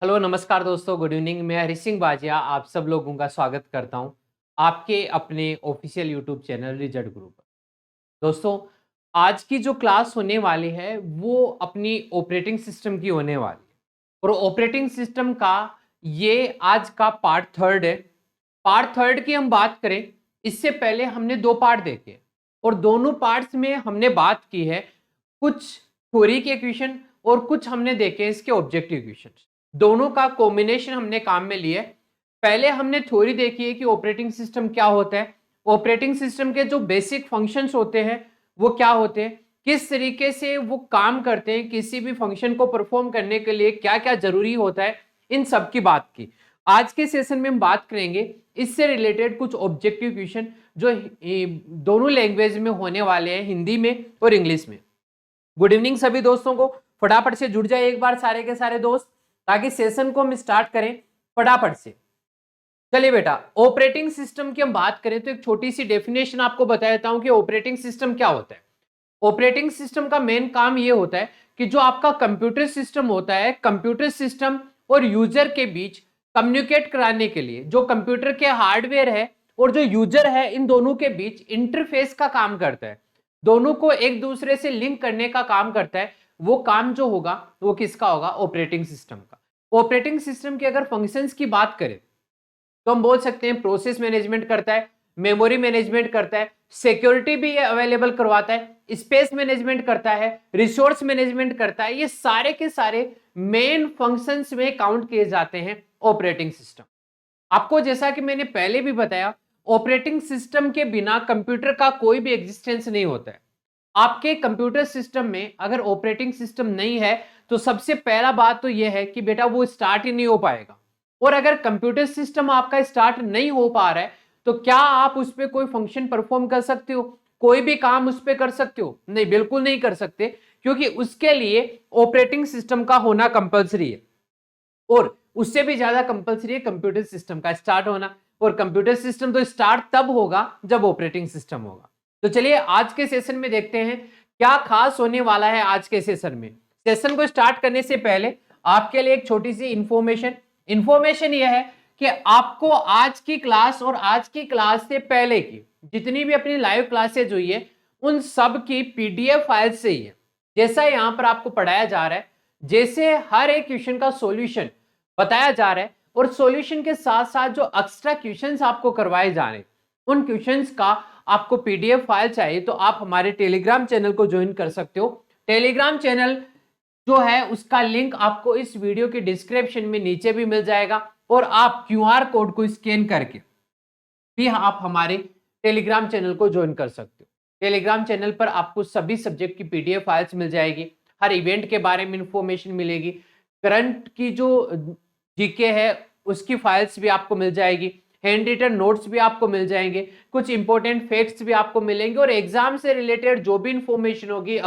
Hello नमस्कार दोस्तों, good evening. मैं हरी सिंह बाजिया आप सब लोगों का स्वागत करता हूं आपके अपने official YouTube channel result group पर। दोस्तों, आज की जो क्लास होने वाली है वो अपनी ऑपरेटिंग सिस्टम की होने वाली है और ऑपरेटिंग सिस्टम का ये आज का पार्ट थर्ड है। पार्ट थर्ड की हम बात करें, इससे पहले हमने दो पार्ट देखे और दोनों पार्ट्स में हमने बात की है कुछ थ्योरी के क्वेश्चन और कुछ हमने देखे इसके ऑब्जेक्टिव क्वेश्चन। दोनों का कॉम्बिनेशन हमने काम में लिया है। पहले हमने थ्योरी देखी है कि ऑपरेटिंग सिस्टम क्या होता है, ऑपरेटिंग सिस्टम के जो बेसिक फंक्शंस होते हैं वो क्या होते हैं, किस तरीके से वो काम करते हैं, किसी भी फंक्शन को परफॉर्म करने के लिए क्या क्या जरूरी होता है, इन सब की बात की। आज के सेशन में हम बात करेंगे इससे रिलेटेड कुछ ऑब्जेक्टिव क्वेश्चन जो दोनों लैंग्वेज में होने वाले हैं, हिंदी में और इंग्लिश में। गुड इवनिंग सभी दोस्तों को। फटाफट से जुड़ जाए एक बार सारे के सारे दोस्त, ताकि सेशन को हम स्टार्ट करें फटाफट से। चलिए बेटा, ऑपरेटिंग सिस्टम की हम बात करें तो एक छोटी सी डेफिनेशन आपको बता देता हूं कि ऑपरेटिंग सिस्टम क्या होता है। ऑपरेटिंग सिस्टम का मेन काम ये होता है कि जो आपका कंप्यूटर सिस्टम होता है, कंप्यूटर सिस्टम और यूजर के बीच कम्युनिकेट कराने के लिए जो कंप्यूटर के हार्डवेयर है और जो यूजर है, इन दोनों के बीच इंटरफेस का काम करता है, दोनों को एक दूसरे से लिंक करने का काम करता है। वो काम जो होगा वो किसका होगा? ऑपरेटिंग सिस्टम का। ऑपरेटिंग सिस्टम की अगर फंक्शंस की बात करें तो हम बोल सकते हैं प्रोसेस मैनेजमेंट करता है, मेमोरी मैनेजमेंट करता है, सिक्योरिटी भी अवेलेबल करवाता है, स्पेस मैनेजमेंट करता है, रिसोर्स मैनेजमेंट करता है। ये सारे के सारे मेन फंक्शंस में काउंट किए जाते हैं ऑपरेटिंग सिस्टम। आपको जैसा कि मैंने पहले भी बताया, ऑपरेटिंग सिस्टम के बिना कंप्यूटर का कोई भी एग्जिस्टेंस नहीं होता है। आपके कंप्यूटर सिस्टम में अगर ऑपरेटिंग सिस्टम नहीं है तो सबसे पहला बात तो यह है कि बेटा वो स्टार्ट ही नहीं हो पाएगा। और अगर कंप्यूटर सिस्टम आपका स्टार्ट नहीं हो पा रहा है तो क्या आप उस पर कोई फंक्शन परफॉर्म कर सकते हो, कोई भी काम उस पर कर सकते हो? नहीं, बिल्कुल नहीं कर सकते, क्योंकि उसके लिए ऑपरेटिंग सिस्टम का होना कंपलसरी है। और उससे भी ज्यादा कंपलसरी है कंप्यूटर सिस्टम का स्टार्ट होना। और कंप्यूटर सिस्टम तो स्टार्ट तब होगा जब ऑपरेटिंग सिस्टम होगा। तो चलिए आज के सेशन में देखते हैं क्या खास होने वाला है आज के सेशन में। सेशन को स्टार्ट करने से पहले आपके लिए एक छोटी सी इंफॉर्मेशन यह है कि आपको आज की क्लास और आज की क्लास से पहले की जितनी भी अपनी लाइव क्लासेज हुई है उन सब की पीडीएफ फाइल से ही है। जैसा यहां पर आपको पढ़ाया जा रहा है, जैसे हर एक क्वेश्चन का सॉल्यूशन बताया जा रहा है और सॉल्यूशन के साथ साथ जो एक्स्ट्रा क्वेश्चंस आपको करवाए जा रहे हैं उन क्वेश्चंस का आपको पीडीएफ फाइल चाहिए तो आप हमारे टेलीग्राम चैनल को ज्वाइन कर सकते हो। टेलीग्राम चैनल जो है उसका लिंक आपको इस वीडियो के डिस्क्रिप्शन में नीचे भी मिल जाएगा और आप क्यूआर कोड को स्कैन करके भी आप हमारे टेलीग्राम चैनल को ज्वाइन कर सकते हो। टेलीग्राम चैनल पर आपको सभी सब्जेक्ट की पीडीएफ फाइल्स मिल जाएगी, हर इवेंट के बारे में इंफॉर्मेशन मिलेगी, करंट की जो जीके है उसकी फाइल्स भी आपको मिल जाएगी, हैंड रिटन नोट्स भी आपको मिल जाएंगे, कुछ इंपॉर्टेंट फैक्ट्स भी आपको मिलेंगे और एग्जाम से रिलेटेड जो भी इंफॉर्मेशन होगी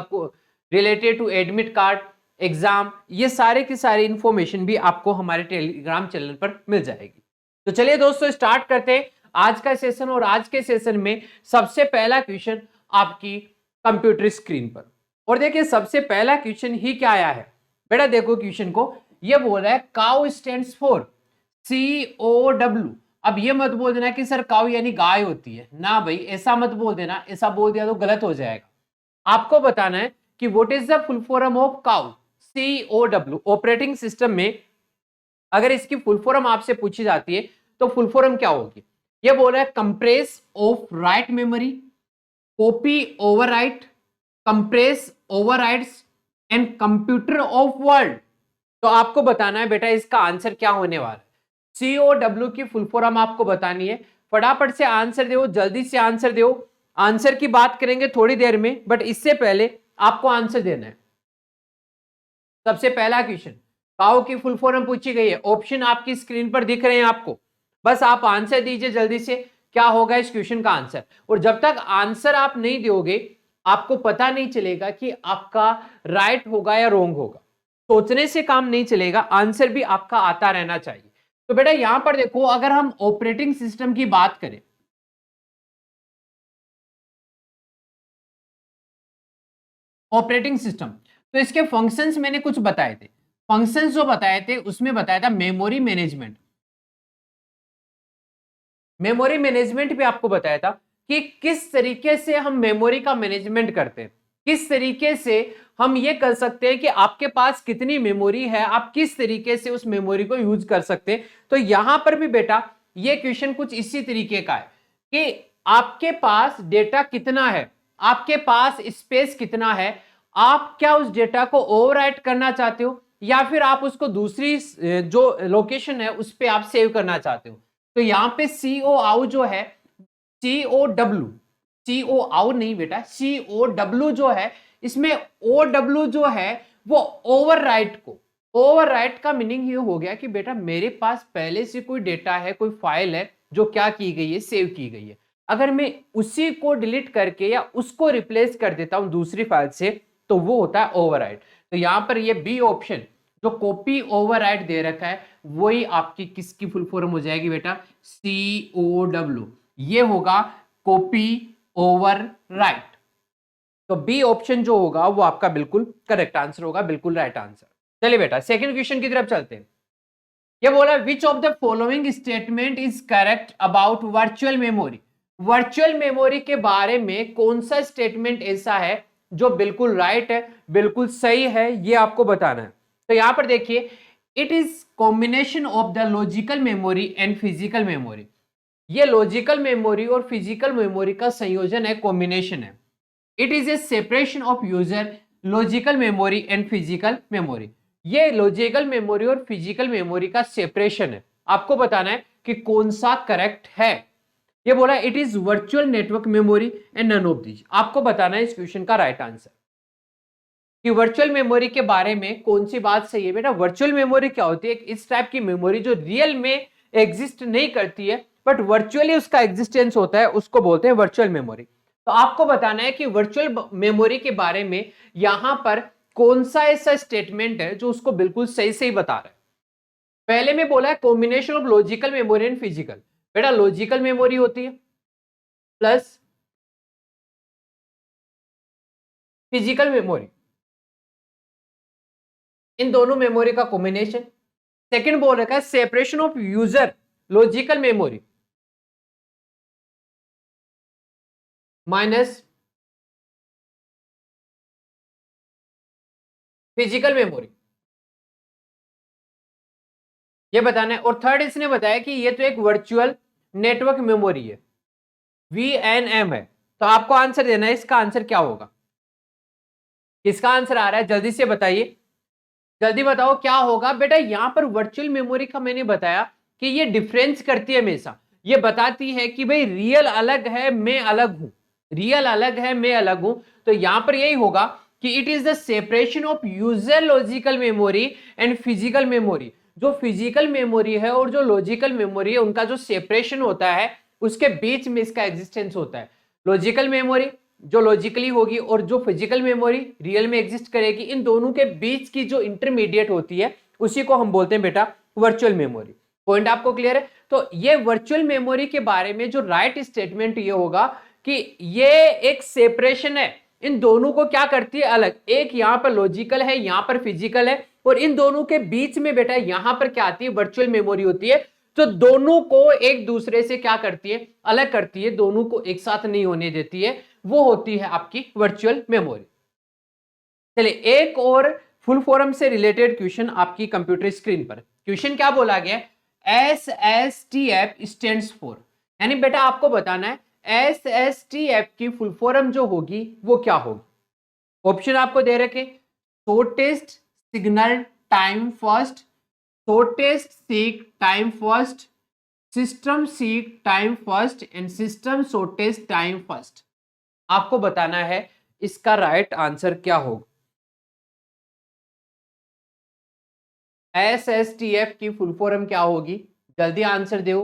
related to admit card exam, ये सारे की सारी इंफॉर्मेशन भी आपको हमारे टेलीग्राम चैनल पर मिल जाएगी। तो चलिए दोस्तों स्टार्ट करते हैं आज का सेशन। और आज के सेशन में सबसे पहला क्वेश्चन आपकी कंप्यूटर स्क्रीन पर, और देखिए सबसे पहला क्वेश्चन ही क्या आया है बेटा। देखो क्वेश्चन को, ये बोल रहा है काउ स्टैंड्स फॉर COW। अब ये मत बोल देना कि सर काउ यानी गाय होती है, ना भाई ऐसा मत बोल देना, ऐसा बोल दिया तो गलत हो जाएगा। आपको बताना है कि what is the full form of cow, COW। Operating system में अगर इसकी फुल फॉर्म आपसे पूछी जाती है तो फुल फॉर्म क्या होगी? ये बोल रहा है compress of right memory, copy overwrite, compress overwrites and computer of word. तो आपको बताना है बेटा इसका आंसर क्या होने वाला है। COW की फुल फॉर्म आपको बतानी है। फटाफट से आंसर दो, जल्दी से आंसर दो। आंसर की बात करेंगे थोड़ी देर में, बट इससे पहले आपको आंसर देना है। सबसे पहला क्वेश्चन, काउ की फुल फॉर्म पूछी गई है, ऑप्शन आपकी स्क्रीन पर दिख रहे हैं आपको, बस आप आंसर दीजिए जल्दी से, क्या होगा इस क्वेश्चन का आंसर। और जब तक आंसर आप नहीं दोगे आपको पता नहीं चलेगा कि आपका राइट होगा या रॉन्ग होगा। सोचने से काम नहीं चलेगा, आंसर भी आपका आता रहना चाहिए। तो बेटा यहां पर देखो, अगर हम ऑपरेटिंग सिस्टम की बात करें, ऑपरेटिंग सिस्टम, तो इसके फंक्शंस मैंने कुछ बताए थे। फंक्शंस जो बताए थे उसमें बताया था मेमोरी मैनेजमेंट। मेमोरी मैनेजमेंट पे आपको बताया था कि किस तरीके से हम मेमोरी का मैनेजमेंट करते हैं, किस तरीके से हम ये कर सकते हैं कि आपके पास कितनी मेमोरी है, आप किस तरीके से उस मेमोरी को यूज कर सकते हैं। तो यहां पर भी बेटा ये क्वेश्चन कुछ इसी तरीके का है कि आपके पास डेटा कितना है, आपके पास स्पेस कितना है, आप क्या उस डेटा को ओवरराइट करना चाहते हो या फिर आप उसको दूसरी जो लोकेशन है उस पर आप सेव करना चाहते हो। तो यहां पे सीओ आउ जो है, सीओ आउ नहीं बेटा, COW जो है, इसमें OW जो है वो ओवरराइट का मीनिंग ये हो गया कि बेटा मेरे पास पहले से कोई डेटा है, कोई फाइल है जो क्या की गई है, सेव की गई है। अगर मैं उसी को डिलीट करके या उसको रिप्लेस कर देता हूं दूसरी फाइल से तो वो होता है ओवरराइट। तो यहां पर ये बी ऑप्शन जो कॉपी ओवरराइट दे रखा है वही आपकी किसकी फुल फॉर्म हो जाएगी बेटा, COW। ये होगा कॉपी ओवरराइट। तो बी ऑप्शन जो होगा वो आपका बिल्कुल करेक्ट आंसर होगा, बिल्कुल राइट आंसर। चलिए बेटा सेकंड क्वेश्चन की तरफ चलते हैं। ये बोला which of the following statement is correct about virtual memory. Virtual memory के बारे में कौन सा स्टेटमेंट ऐसा है जो बिल्कुल राइट है, बिल्कुल सही है, ये आपको बताना है। तो यहां पर देखिए, it is combination of the logical memory and physical memory. ये लॉजिकल मेमोरी और फिजिकल मेमोरी का संयोजन है, कॉम्बिनेशन है। It is a separation of user logical memory and physical memory. ये लॉजिकल मेमोरी और फिजिकल मेमोरी का सेपरेशन है। आपको बताना है कि कौन सा करेक्ट है। ये बोला it is virtual network memory and none of these. आपको बताना है इस क्वेश्चन का राइट आंसर कि वर्चुअल मेमोरी के बारे में कौन सी बात सही है। बेटा वर्चुअल मेमोरी क्या होती है, इस टाइप की मेमोरी जो रियल में एग्जिस्ट नहीं करती है बट वर्चुअली उसका एग्जिस्टेंस होता है, उसको बोलते हैं वर्चुअल मेमोरी। तो आपको बताना है कि वर्चुअल मेमोरी के बारे में यहां पर कौन सा ऐसा स्टेटमेंट है जो उसको बिल्कुल सही सही बता रहा है। पहले में बोला है combination of logical memory and physical. बेटा लॉजिकल मेमोरी होती है प्लस फिजिकल मेमोरी, इन दोनों मेमोरी का कॉम्बिनेशन। सेकंड बोल रखा है separation of user logical memory minus physical memory, ये बताना है। और थर्ड इसने बताया कि ये तो एक वर्चुअल नेटवर्क मेमोरी है, VNM है। तो आपको आंसर देना है, इसका आंसर क्या होगा। किसका आंसर आ रहा है जल्दी से बताइए, जल्दी बताओ क्या होगा। बेटा यहां पर वर्चुअल मेमोरी का मैंने बताया कि ये डिफरेंस करती है हमेशा, ये बताती है कि भाई रियल अलग है मैं अलग हूं, रियल अलग है मैं अलग हूं। तो यहां पर यही होगा कि it is the separation of user logical memory and physical memory. जो फिजिकल मेमोरी है और जो लॉजिकल मेमोरी है उनका जो सेपरेशन होता है उसके बीच में इसका एग्जिस्टेंस होता है। लॉजिकल मेमोरी जो लॉजिकली होगी और जो फिजिकल मेमोरी रियल में एग्जिस्ट करेगी, इन दोनों के बीच की जो इंटरमीडिएट होती है उसी को हम बोलते हैं बेटा वर्चुअल मेमोरी। पॉइंट आपको क्लियर है। तो ये वर्चुअल मेमोरी के बारे में जो राइट स्टेटमेंट ये होगा कि ये एक सेपरेशन है, इन दोनों को क्या करती है अलग, एक यहां पर लॉजिकल है यहां पर फिजिकल है और इन दोनों के बीच में बेटा यहां पर क्या आती है वर्चुअल मेमोरी होती है जो दोनों को एक दूसरे से क्या करती है अलग करती है, दोनों को एक साथ नहीं होने देती है, वो होती है आपकी वर्चुअल मेमोरी। चलिए एक और फुल फॉर्म से रिलेटेड क्वेश्चन आपकी कंप्यूटर स्क्रीन पर। क्वेश्चन क्या बोला गया, SSTF स्टैंड्स फॉर, यानी बेटा आपको बताना है SSTF की फुल फॉर्म जो होगी वो क्या होगी। ऑप्शन आपको दे रखे, shortest signal time first, shortest seek time first, system seek time first and system shortest time first. आपको बताना है इसका राइट आंसर क्या होगा। SSTF की फुल फॉर्म क्या होगी, जल्दी आंसर दो।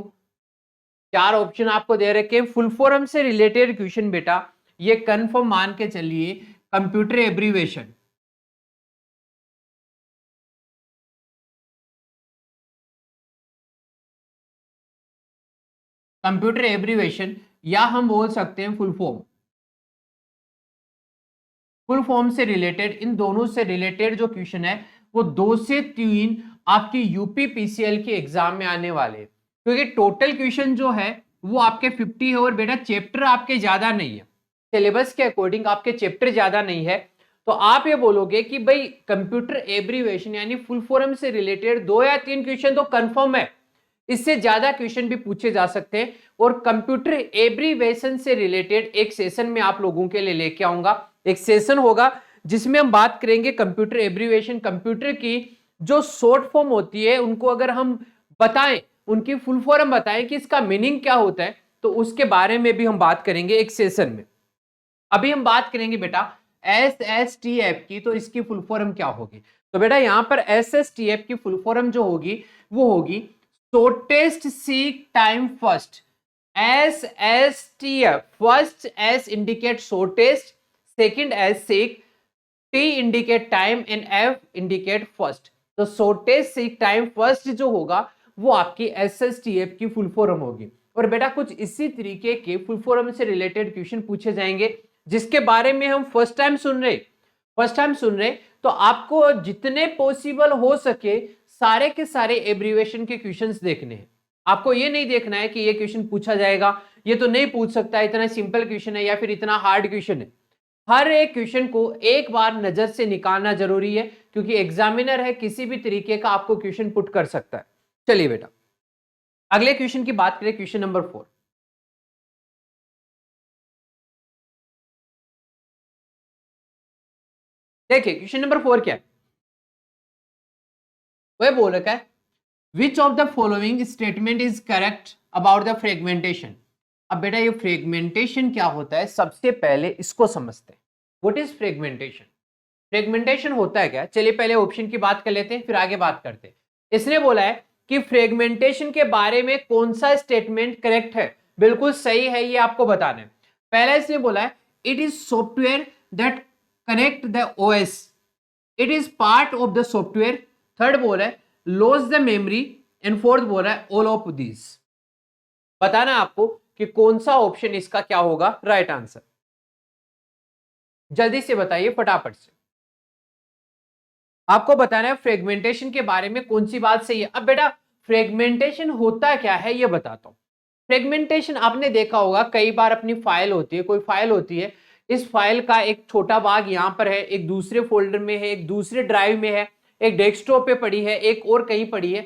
चार ऑप्शन आपको दे रखे, फुल फॉर्म से रिलेटेड क्वेश्चन बेटा ये कंफर्म मान के चलिए कंप्यूटर एब्रीवेशन, कंप्यूटर एब्रीवेशन या हम बोल सकते हैं फुल फॉर्म। फुल फॉर्म से रिलेटेड इन दोनों से रिलेटेड जो क्वेश्चन है वो 2 से 3 आपकी यूपी पीसीएल के एग्जाम में आने वाले हैं, क्योंकि टोटल क्वेश्चन जो है वो आपके 50 है और बेटा चैप्टर आपके ज्यादा नहीं है, सिलेबस के अकॉर्डिंग आपके चैप्टर ज्यादा नहीं है। तो आप ये बोलोगे कि भाई कंप्यूटर एब्रीविएशन यानी फुल फॉर्म से रिलेटेड 2 या 3 क्वेश्चन तो कंफर्म है, इससे ज्यादा क्वेश्चन भी पूछे जा सकते हैं। और कंप्यूटर एब्रीविएशन से रिलेटेड एक सेशन में आप लोगों के लिए लेके आऊंगा, एक सेशन होगा जिसमें हम बात करेंगे कंप्यूटर एब्रीविएशन, कंप्यूटर की जो शॉर्ट फॉर्म होती है उनको अगर हम बताएं, उनकी फुल फॉर्म बताएं कि इसका मीनिंग क्या होता है, तो उसके बारे में भी हम बात करेंगे एक सेशन में। अभी हम बात करेंगे बेटा SSTF की, तो इसकी फुल फॉर्म क्या होगी। तो बेटा यहां पर SSTF की फुल फॉर्म जो होगी वो होगी shortest seek time first. SSTF, first S indicate shortest, second S seek, T indicate time and F indicate first. तो शॉर्टेस्ट सीक टाइम फर्स्ट जो होगा वो आपकी SSTF की फुल फॉर्म होगी। और बेटा कुछ इसी तरीके के फुल फॉर्म से रिलेटेड क्वेश्चन पूछे जाएंगे जिसके बारे में हम फर्स्ट टाइम सुन रहे, तो आपको जितने पॉसिबल हो सके सारे के सारे एब्रीविएशन के क्वेश्चंस देखने हैं। आपको ये नहीं देखना है कि ये क्वेश्चन पूछा जाएगा, ये तो नहीं पूछ सकता, इतना सिंपल क्वेश्चन है या फिर इतना हार्ड क्वेश्चन है। हर एक क्वेश्चन को एक बार नजर से निकालना जरूरी है, क्योंकि एग्जामिनर है किसी भी तरीके का आपको क्वेश्चन पुट कर सकता है। चलिए बेटा अगले क्वेश्चन की बात करें, क्वेश्चन नंबर 4। देखिए क्वेश्चन नंबर 4 क्या है, वह बोल रखा है which of the following statement is correct about the fragmentation. अब बेटा ये फ्रेगमेंटेशन क्या होता है, सबसे पहले इसको समझते हैं। व्हाट इज फ्रेगमेंटेशन, फ्रेगमेंटेशन होता है क्या। चलिए पहले ऑप्शन की बात कर लेते हैं फिर आगे बात करते हैं। इसने बोला है कि फ्रेगमेंटेशन के बारे में कौन सा स्टेटमेंट करेक्ट है, बिल्कुल सही है ये आपको बताना है। पहला इसने बोला है it is software that connect the OS, it is part of the software. Third बोला है loss the memory, and fourth बोला है ऑल ऑफ दीज। बताना आपको कि कौन सा ऑप्शन इसका क्या होगा राइट आंसर, जल्दी से बताइए फटाफट से। आपको बताना है फ्रेगमेंटेशन के बारे में कौन सी बात सही है। अब बेटा फ्रेगमेंटेशन होता क्या है ये बताता हूं। फ्रेगमेंटेशन आपने देखा होगा कई बार, अपनी फाइल होती है, कोई फाइल होती है, इस फाइल का एक छोटा भाग यहां पर है, एक दूसरे फोल्डर में है, एक दूसरे ड्राइव में है, एक डेस्कटॉप पे पड़ी है, एक और कहीं पड़ी है।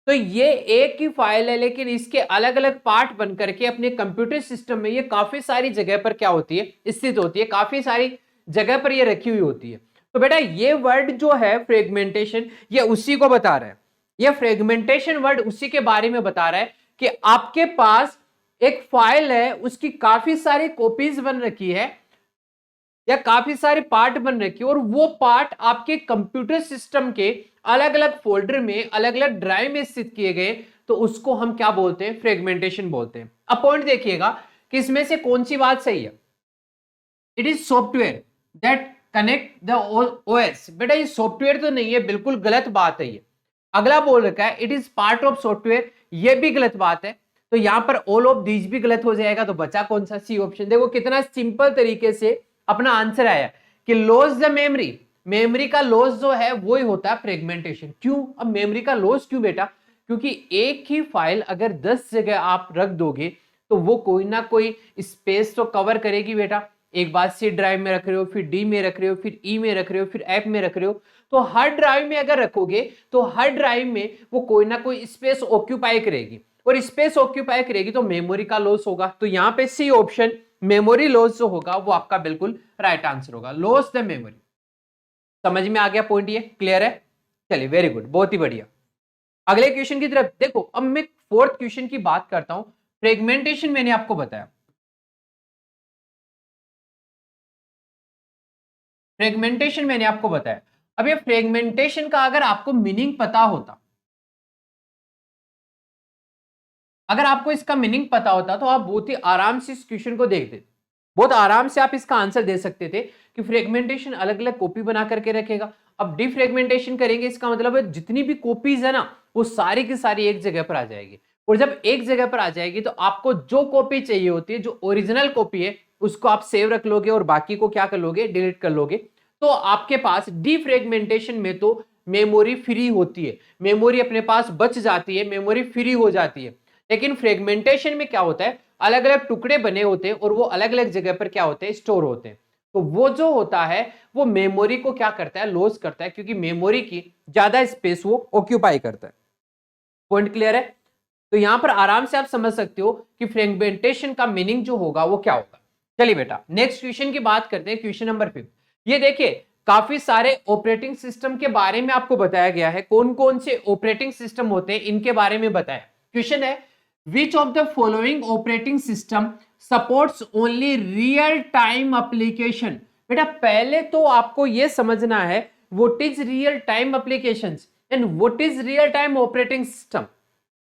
तो ये एक ही फाइल है लेकिन इसके अलग अलग पार्ट बन करके अपने कंप्यूटर सिस्टम में ये काफी सारी जगह पर क्या होती है, स्थित होती है, काफी सारी जगह पर ये रखी हुई होती है। तो बेटा ये वर्ड जो है फ्रेगमेंटेशन, ये उसी को बता रहा है। ये फ्रेगमेंटेशन वर्ड उसी के बारे में बता रहा है कि आपके पास एक फाइल है, उसकी काफी सारी कॉपीज बन रखी है या काफी सारे पार्ट बन रखे और वो पार्ट आपके कंप्यूटर सिस्टम के अलग अलग फोल्डर में, अलग अलग ड्राइव में स्थित किए गए, तो उसको हम क्या बोलते हैं, फ्रेगमेंटेशन बोलते हैं। अब पॉइंट देखिएगा कि इसमें से कौन सी बात सही है। It is software that connect the OS। बेटा ये सॉफ्टवेयर तो नहीं है, बिल्कुल गलत बात है ये। अगला बोल रखा है it is part of software, ये भी गलत बात है। तो यहां पर ऑल ऑफ दीज भी गलत हो जाएगा, तो बचा कौन सा, सी ऑप्शन। देखो कितना सिंपल तरीके से अपना आंसर आया कि लॉस द मेमोरी, मेमोरी का लॉस जो है वो ही होता है फ्रेगमेंटेशन। क्यों, अब मेमोरी का लॉस क्यों बेटा, क्योंकि एक ही फाइल अगर 10 जगह आप रख दोगे तो वो कोई ना कोई स्पेस तो कवर करेगी बेटा। एक बार सी ड्राइव में रख रहे हो, फिर डी में रख रहे हो, फिर ई में रख रहे हो, फिर एफ में रख रहे हो, तो हर ड्राइव में अगर रखोगे तो हर ड्राइव में वो कोई ना कोई स्पेस ऑक्यूपाई करेगी, और स्पेस ऑक्यूपाई करेगी तो मेमोरी का लॉस होगा। तो यहाँ पे सी ऑप्शन मेमोरी लॉस जो होगा वो आपका बिल्कुल राइट आंसर होगा, लॉस द मेमोरी। समझ में आ गया पॉइंट, ये क्लियर है। चलिए वेरी गुड, बहुत ही बढ़िया। अगले क्वेश्चन की तरफ देखो। अब मैं फोर्थ क्वेश्चन की बात करता हूं। फ्रेगमेंटेशन मैंने आपको बताया, फ्रेगमेंटेशन मैंने आपको बताया। अब ये फ्रेगमेंटेशन का अगर आपको मीनिंग पता होता, अगर आपको इसका मीनिंग पता होता तो आप बहुत ही आराम से इस क्वेश्चन को देखते, बहुत आराम से आप इसका आंसर दे सकते थे कि फ्रेगमेंटेशन अलग अलग कॉपी बना करके रखेगा। अब डिफ्रेगमेंटेशन करेंगे, इसका मतलब है जितनी भी कॉपीज है ना वो सारी की सारी एक जगह पर आ जाएगी, और जब एक जगह पर आ जाएगी तो आपको जो कॉपी चाहिए होती है, जो ओरिजिनल कॉपी है, उसको आप सेव रख लोगे और बाकी को क्या कर लोगे, डिलीट कर लोगे। तो आपके पास डिफ्रेगमेंटेशन में तो मेमोरी फ्री होती है, मेमोरी अपने पास बच जाती है, मेमोरी फ्री हो जाती है। लेकिन फ्रेगमेंटेशन में क्या होता है, अलग अलग टुकड़े बने होते हैं और वो अलग अलग जगह पर क्या होते हैं, स्टोर होते हैं। तो वो जो होता है वो मेमोरी को क्या करता है, लॉस करता है, क्योंकि मेमोरी की ज्यादा स्पेस वो ऑक्यूपाई करता है। पॉइंट क्लियर है? तो यहां पर आराम से आप समझ सकते हो कि फ्रेगमेंटेशन का मीनिंग जो होगा वो क्या होगा। चलिए बेटा नेक्स्ट क्वेश्चन की बात करते हैं, क्वेश्चन नंबर 5। ये देखिए काफी सारे ऑपरेटिंग सिस्टम के बारे में आपको बताया गया है, कौन कौन से ऑपरेटिंग सिस्टम होते हैं इनके बारे में बताया। क्वेश्चन है which of the following operating system supports only real time application. बेटा पहले तो आपको यह समझना है what is real time applications and what is real time operating system.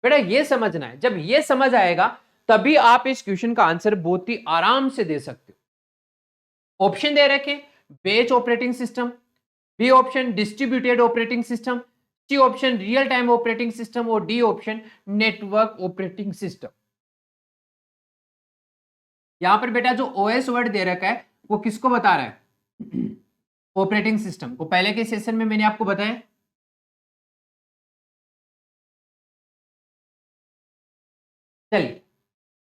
बेटा ये समझना है, जब ये समझ आएगा तभी आप इस क्वेश्चन का आंसर बहुत ही आराम से दे सकते हो। ऑप्शन दे रखे batch operating system, B option distributed operating system, C option real time operating system और D option network operating system. यहां पर बेटा जो ओएस वर्ड दे रखा है वो किसको बता रहा है, ऑपरेटिंग सिस्टम को। पहले के सेशन में मैंने आपको बताया। चलिए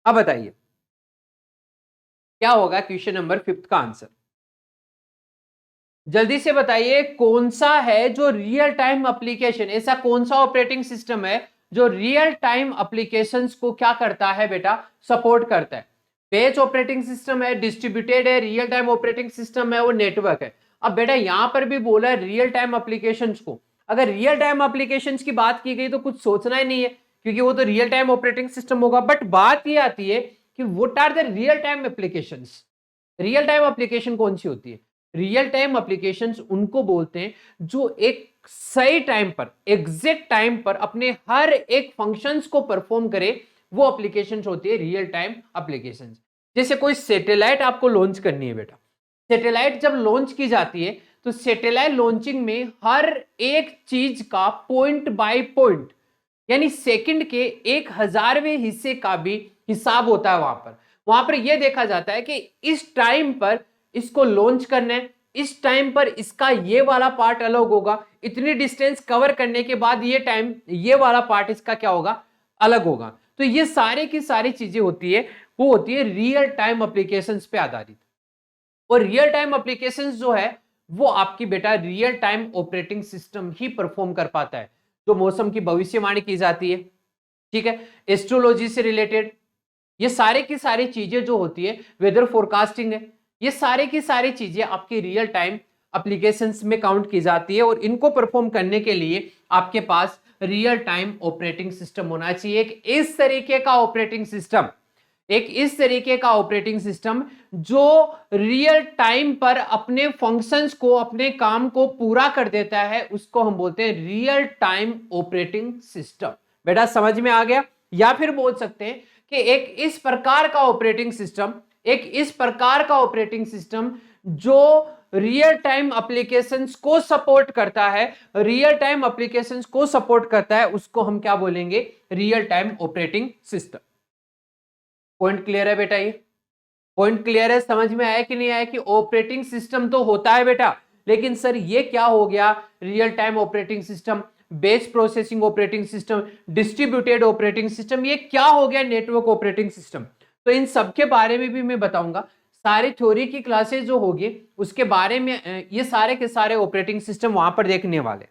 अब बताइए क्या होगा क्वेश्चन नंबर 5 का आंसर। जल्दी से बताइए कौन सा है जो रियल टाइम एप्लीकेशन, ऐसा कौन सा ऑपरेटिंग सिस्टम है जो रियल टाइम एप्लीकेशंस को क्या करता है बेटा, सपोर्ट करता है। बेच ऑपरेटिंग सिस्टम है, डिस्ट्रीब्यूटेड है, रियल टाइम ऑपरेटिंग सिस्टम है और नेटवर्क है। अब बेटा यहां पर भी बोला है रियल टाइम एप्लीकेशंस को। अगर रियल टाइम एप्लीकेशंस की बात की गई तो कुछ सोचना ही नहीं है क्योंकि वो तो रियल टाइम ऑपरेटिंग सिस्टम होगा। बट बात ये आती है कि what are the real time applications. Real time application कौन सी होती है? रियल टाइम एप्लीकेशंस उनको बोलते हैं जो एक सही टाइम पर, एग्जैक्ट टाइम पर अपने हर एक फंक्शंस को परफॉर्म करे, वो एप्लीकेशंस होती है रियल टाइम एप्लीकेशंस। जैसे कोई सैटेलाइट आपको लॉन्च करनी है बेटा, सैटेलाइट जब लॉन्च की जाती है तो सैटेलाइट लॉन्चिंग में हर एक चीज का पॉइंट बाय पॉइंट यानी सेकंड के 1000वें हिस्से का भी हिसाब होता है। वहां पर यह देखा जाता है कि इस टाइम पर इसको लॉन्च करना है, इस टाइम पर इसका ये वाला पार्ट अलग होगा, इतनी डिस्टेंस कवर करने के बाद ये टाइम ये वाला पार्ट इसका क्या होगा, अलग होगा। तो ये सारे की सारी चीजें होती है वो होती है रियल टाइम एप्लीकेशंस पे आधारित। और रियल टाइम एप्लीकेशंस जो है वो आपकी बेटा रियल टाइम ऑपरेटिंग सिस्टम ही परफॉर्म कर पाता है। जो मौसम की भविष्यवाणी की जाती है, ठीक है, एस्ट्रोलॉजी से रिलेटेड, ये सारे की सारी चीजें जो होती है, वेदर फोरकास्टिंग है, ये सारे की सारी चीजें आपकी रियल टाइम एप्लीकेशंस में काउंट की जाती है। और इनको परफॉर्म करने के लिए आपके पास रियल टाइम ऑपरेटिंग सिस्टम होना चाहिए। एक इस तरीके का ऑपरेटिंग सिस्टम, एक इस तरीके का ऑपरेटिंग सिस्टम जो रियल टाइम पर अपने फंक्शंस को, अपने काम को पूरा कर देता है, उसको हम बोलते हैं रियल टाइम ऑपरेटिंग सिस्टम। बेटा समझ में आ गया? या फिर बोल सकते हैं कि एक इस प्रकार का ऑपरेटिंग सिस्टम, एक इस प्रकार का ऑपरेटिंग सिस्टम जो रियल टाइम एप्लीकेशंस को सपोर्ट करता है, रियल टाइम एप्लीकेशंस को सपोर्ट करता है, उसको हम क्या बोलेंगे, real time operating system. Point clear है बेटा? ये पॉइंट क्लियर है? समझ में आया कि नहीं आया कि ऑपरेटिंग सिस्टम तो होता है बेटा, लेकिन सर ये क्या हो गया, real time operating system, base processing operating system, distributed operating system, ये क्या हो गया, नेटवर्क ऑपरेटिंग सिस्टम। तो इन सब के बारे में भी मैं बताऊंगा। सारी थ्योरी की क्लासेस जो होगी उसके बारे में ये सारे के सारे ऑपरेटिंग सिस्टम वहां पर देखने वाले।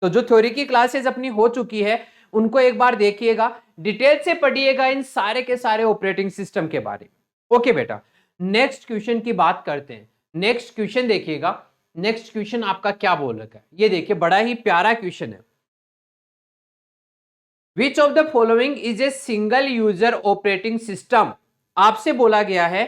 तो जो थ्योरी की क्लासेस अपनी हो चुकी है उनको एक बार देखिएगा, डिटेल से पढ़िएगा इन सारे के सारे ऑपरेटिंग सिस्टम के बारे में। ओके बेटा, नेक्स्ट क्वेश्चन की बात करते हैं। नेक्स्ट क्वेश्चन देखिएगा, नेक्स्ट क्वेश्चन आपका क्या बोल रखा है, ये देखिए बड़ा ही प्यारा क्वेश्चन है। Which of the following is a single user operating system. आपसे बोला गया है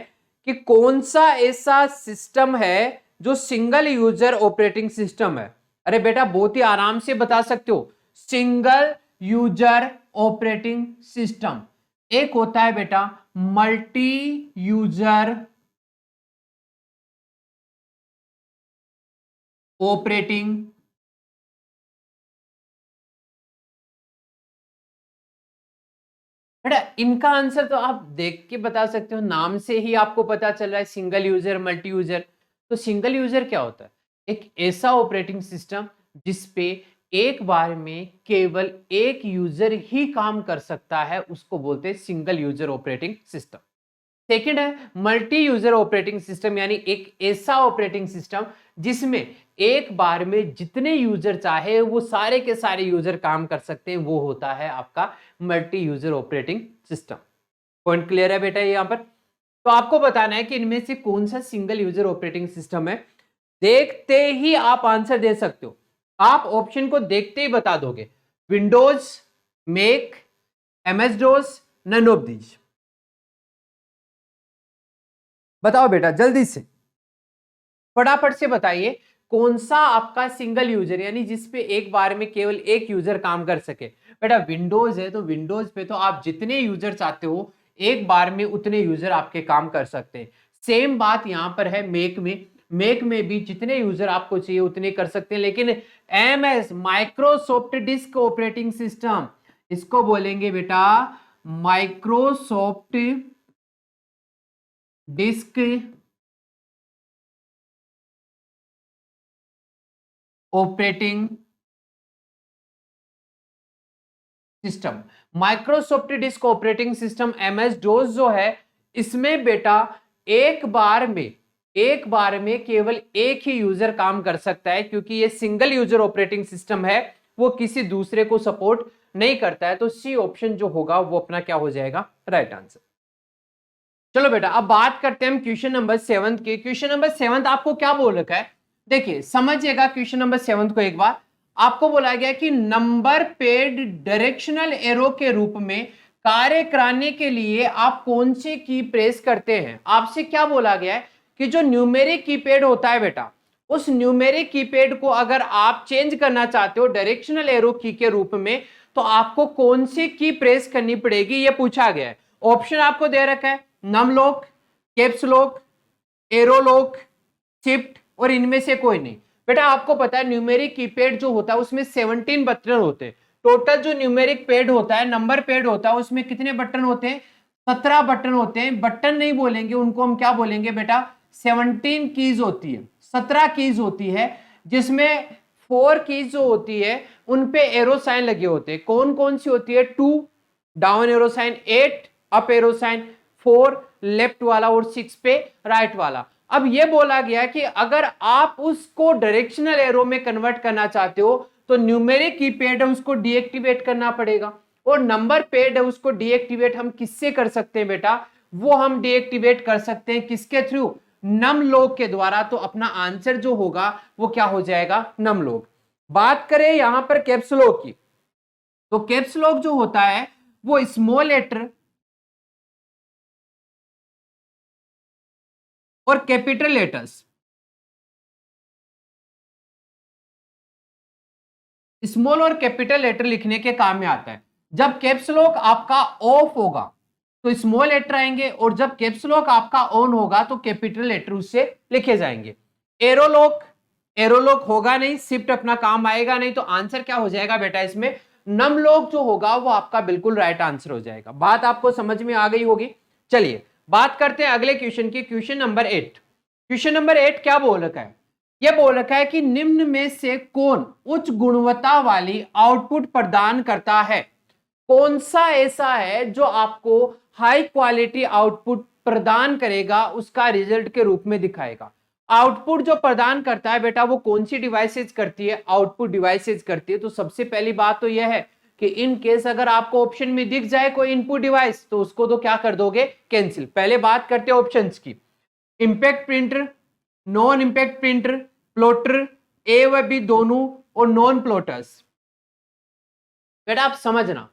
कि कौन सा ऐसा सिस्टम है जो सिंगल यूजर ऑपरेटिंग सिस्टम है। अरे बेटा बहुत ही आराम से बता सकते हो, सिंगल यूजर ऑपरेटिंग सिस्टम। एक होता है बेटा मल्टी यूजर ऑपरेटिंग, बेटा इनका आंसर तो आप देख के बता सकते हो, नाम से ही आपको पता चल रहा है सिंगल यूजर, मल्टी यूजर। तो सिंगल यूजर क्या होता है? एक ऐसा ऑपरेटिंग सिस्टम जिसपे एक बार में केवल एक यूजर ही काम कर सकता है, उसको बोलते हैं single user operating system. Second है मल्टी यूजर ऑपरेटिंग सिस्टम, यानी एक ऐसा ऑपरेटिंग सिस्टम जिसमें एक बार में जितने यूजर चाहे वो सारे के सारे यूजर काम कर सकते हैं, वो होता है आपका multi user operating system. Point clear है बेटा यहां पर? तो आपको बताना है कि इनमें से कौन सा सिंगल यूजर ऑपरेटिंग सिस्टम है। देखते ही आप आंसर दे सकते हो, आप ऑप्शन को देखते ही बता दोगे। Windows, Mac, MS DOS, none of these. बताओ बेटा जल्दी से, फटाफट से बताइए कौन सा आपका सिंगल यूजर, यानी जिसपे एक बार में केवल एक यूजर काम कर सके। बेटा विंडोज है तो विंडोज पे तो आप जितने यूजर चाहते हो एक बार में उतने यूजर आपके काम कर सकते हैं। सेम बात यहां पर है मैक में, मैक में भी जितने यूजर आपको चाहिए उतने कर सकते हैं। लेकिन MS Microsoft disk operating system, इसको बोलेंगे बेटा Microsoft disk operating system. Microsoft disk operating system MS DOS जो है, इसमें बेटा एक बार में केवल एक ही यूजर काम कर सकता है, क्योंकि ये सिंगल यूजर ऑपरेटिंग सिस्टम है, वो किसी दूसरे को सपोर्ट नहीं करता है। तो सी ऑप्शन जो होगा वो अपना क्या हो जाएगा, राइट आंसर। चलो बेटा अब बात करते हैं हम क्वेश्चन नंबर 7 के। क्वेश्चन नंबर 7 आपको क्या बोल रखा है, देखिए समझिएगा क्वेश्चन नंबर 7 को एक बार। आपको बोला गया कि नंबर पेड डायरेक्शनल एरो के रूप में कार्य कराने के लिए आप कौन सी की प्रेस करते हैं। आपसे क्या बोला गया है कि जो न्यूमेरिक कीपैड होता है बेटा, उस न्यूमेरिक कीपैड को अगर आप चेंज करना चाहते हो डायरेक्शनल एरो की के रूप में, तो आपको कौन सी की प्रेस करनी पड़ेगी, ये पूछा गया है। ऑप्शन आपको दे रखा है num lock, caps lock, arrow lock, shift और इनमें से कोई नहीं। बेटा आपको पता है न्यूमेरिक कीपैड जो होता है उसमें 17 बटन होते हैं। टोटल जो न्यूमेरिक पैड होता है, नंबर पैड होता है, उसमें कितने बटन होते हैं, 17 बटन होते हैं। बटन नहीं बोलेंगे उनको, हम क्या बोलेंगे बेटा, 17 कीज होती है, 17 कीज होती है, जिसमें 4 कीज जो होती है उन पे एरो साइन लगे होते हैं। कौन कौन सी होती है, 2 down arrow sign, 8 up arrow sign, 4 left वाला और 6 पे राइट वाला। अब ये बोला गया कि अगर आप उसको डायरेक्शनल एरो में कन्वर्ट करना चाहते हो तो न्यूमेरिक कीपैड है उसको डीएक्टिवेट करना पड़ेगा, और नंबर पैड है उसको डीएक्टिवेट हम किससे कर सकते हैं बेटा, वो हम डीएक्टिवेट कर सकते हैं किसके थ्रू, नम लॉक के द्वारा। तो अपना आंसर जो होगा वो क्या हो जाएगा, नम लॉक। बात करें यहां पर कैप्स लॉक की, तो कैप्स लॉक जो होता है वो स्मॉल लेटर और कैपिटल लेटर्स, स्मॉल और कैपिटल लेटर लिखने के काम में आता है। जब कैप्स लॉक आपका ऑफ होगा तो स्मॉल लेटर आएंगे, और जब कैप्स लॉक आपका ऑन होगा तो कैपिटल लेटर उससे लिखे जाएंगे। एरो लॉक होगा नहीं, शिफ्ट अपना काम आएगा नहीं, तो आंसर क्या हो जाएगा बेटा इसमें, नम लॉक जो होगा वो आपका बिल्कुल राइट आंसर हो जाएगा। बात आपको समझ में आ गई होगी। चलिए बात करते हैं अगले क्वेश्चन की, क्वेश्चन नंबर 8। क्वेश्चन नंबर 8 क्या बोल रखा है, यह बोल रखा है कि निम्न में से कौन उच्च गुणवत्ता वाली आउटपुट प्रदान करता है। कौन सा ऐसा है जो आपको हाई क्वालिटी आउटपुट प्रदान करेगा, उसका रिजल्ट के रूप में दिखाएगा। आउटपुट जो प्रदान करता है बेटा वो कौन सी डिवाइसेज करती है, आउटपुट डिवाइसेज करती है। तो सबसे पहली बात तो यह है कि इन केस अगर आपको ऑप्शन में दिख जाए कोई इनपुट डिवाइस तो उसको तो क्या कर दोगे, कैंसिल। पहले बात करते हैं ऑप्शंस की, impact printer, non impact printer, plotter, A व बी दोनों, और नॉन प्लॉटर्स। बेटा आप समझना,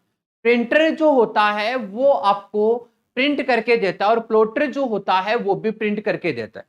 प्रिंटर जो होता है वो आपको प्रिंट करके देता है, और प्लॉटर जो होता है वो भी प्रिंट करके देता है।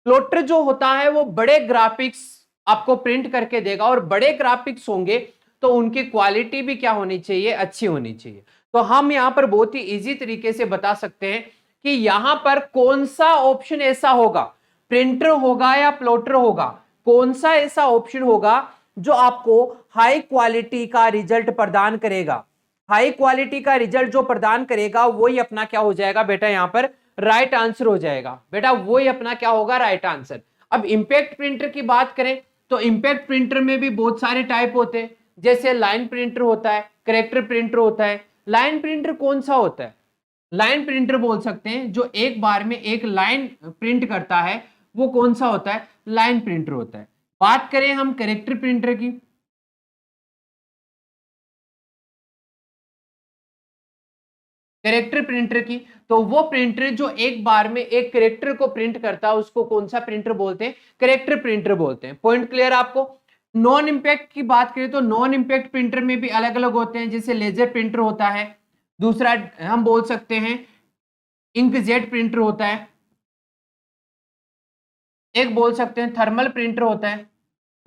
प्लॉटर जो होता है वो बड़े ग्राफिक्स आपको प्रिंट करके देगा, और बड़े ग्राफिक्स होंगे तो उनकी क्वालिटी भी क्या होनी चाहिए, अच्छी होनी चाहिए। तो हम यहां पर बहुत ही इजी तरीके से बता सकते हैं कि यहां पर कौन सा ऑप्शन ऐसा होगा, प्रिंटर होगा या प्लॉटर होगा, कौन सा ऐसा ऑप्शन होगा जो आपको हाई क्वालिटी का रिजल्ट प्रदान करेगा। हाई क्वालिटी का रिजल्ट जो प्रदान करेगा वही अपना क्या हो जाएगा बेटा, यहां पर राइट आंसर हो जाएगा। बेटा वही अपना क्या होगा, राइट आंसर। अब इंपैक्ट प्रिंटर की बात करें तो इम्पैक्ट प्रिंटर में भी बहुत सारे टाइप होते हैं, जैसे लाइन प्रिंटर होता है, कैरेक्टर प्रिंटर होता है। लाइन प्रिंटर कौन सा होता है? लाइन प्रिंटर बोल सकते हैं जो एक बार में एक लाइन प्रिंट करता है, वो कौन सा होता है? लाइन प्रिंटर होता है। बात करें हम कैरेक्टर प्रिंटर की, कैरेक्टर प्रिंटर की, तो वो प्रिंटर जो एक बार में एक कैरेक्टर को प्रिंट करता है उसको कौन सा प्रिंटर बोलते हैं? कैरेक्टर प्रिंटर बोलते हैं। पॉइंट क्लियर आपको? नॉन इंपैक्ट की बात करें तो नॉन इंपैक्ट प्रिंटर में भी अलग अलग होते हैं, जैसे लेजर प्रिंटर होता है, दूसरा हम बोल सकते हैं इंकजेट प्रिंटर होता है, एक बोल सकते हैं थर्मल प्रिंटर होता है।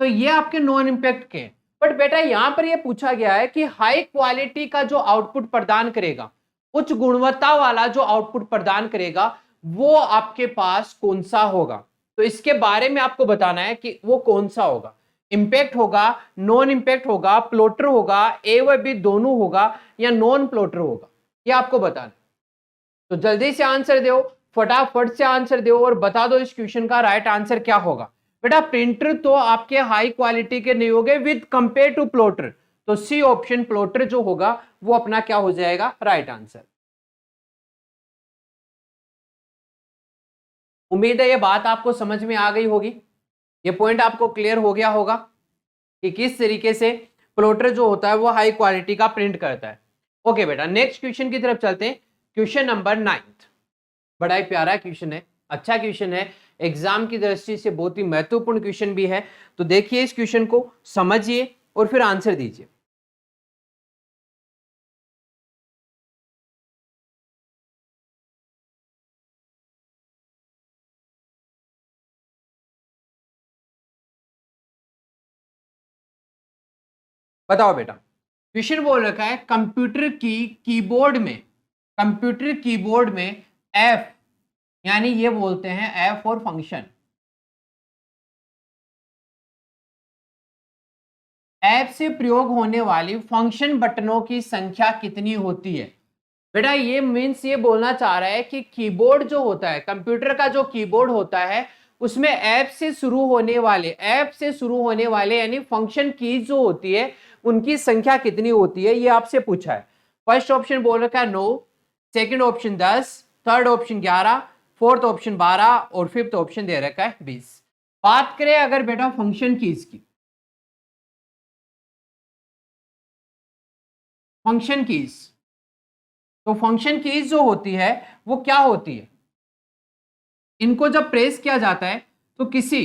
तो ये आपके नॉन इंपैक्ट के। बट बेटा यहां पर ये पूछा गया है कि हाई क्वालिटी का जो आउटपुट प्रदान करेगा, उच्च गुणवत्ता वाला जो आउटपुट प्रदान करेगा, वो आपके पास कौन सा होगा। तो इसके बारे में आपको बताना है कि वो कौन सा होगा। इंपैक्ट होगा, नॉन इंपैक्ट होगा, प्लॉटर होगा, ए व बी दोनों होगा, या नॉन प्लॉटर होगा, ये आपको बताना है। तो जल्दी से आंसर दो, फटाफट से आंसर दो और बता दो इस क्वेश्चन का राइट आंसर क्या होगा। बेटा प्रिंटर तो आपके हाई क्वालिटी के नहीं होंगे विद कंपेयर टू प्लॉटर, तो सी ऑप्शन प्लॉटर जो होगा वो अपना क्या हो जाएगा? Right answer. उम्मीद है ये बात आपको समझ में आ गई होगी, ये पॉइंट आपको क्लियर हो गया होगा कि किस तरीके से प्लॉटर जो होता है वो हाई क्वालिटी का प्रिंट करता है। ओके बेटा, नेक्स्ट क्वेश्चन की तरफ चलते हैं। क्वेश्चन नंबर 9, बड़ा ही प्यारा क्वेश्चन है, अच्छा क्वेश्चन है, एग्जाम की दृष्टि से बहुत ही महत्वपूर्ण क्वेश्चन भी है। तो देखिए इस क्वेश्चन को समझिए और फिर आंसर दीजिए। बताओ बेटा, क्वेश्चन बोल रखा है कंप्यूटर की कीबोर्ड में, कंप्यूटर कीबोर्ड में एफ, यानी ये बोलते हैं एफ और फंक्शन, ऐप से प्रयोग होने वाली फंक्शन बटनों की संख्या कितनी होती है। बेटा ये मीन्स ये बोलना चाह रहा है कि कीबोर्ड जो होता है, कंप्यूटर का जो कीबोर्ड होता है, उसमें ऐप से शुरू होने वाले, ऐप से शुरू होने वाले यानी फंक्शन कीज जो होती है उनकी संख्या कितनी होती है, ये आपसे पूछा है। फर्स्ट ऑप्शन बोल रखा है 9, second option 10, third option 11, fourth option 12 और फिफ्थ ऑप्शन दे रखा है 20। बात करें अगर बेटा फंक्शन कीज की, फंक्शन कीज, तो फंक्शन कीज जो होती है वो क्या होती है? इनको जब प्रेस किया जाता है तो किसी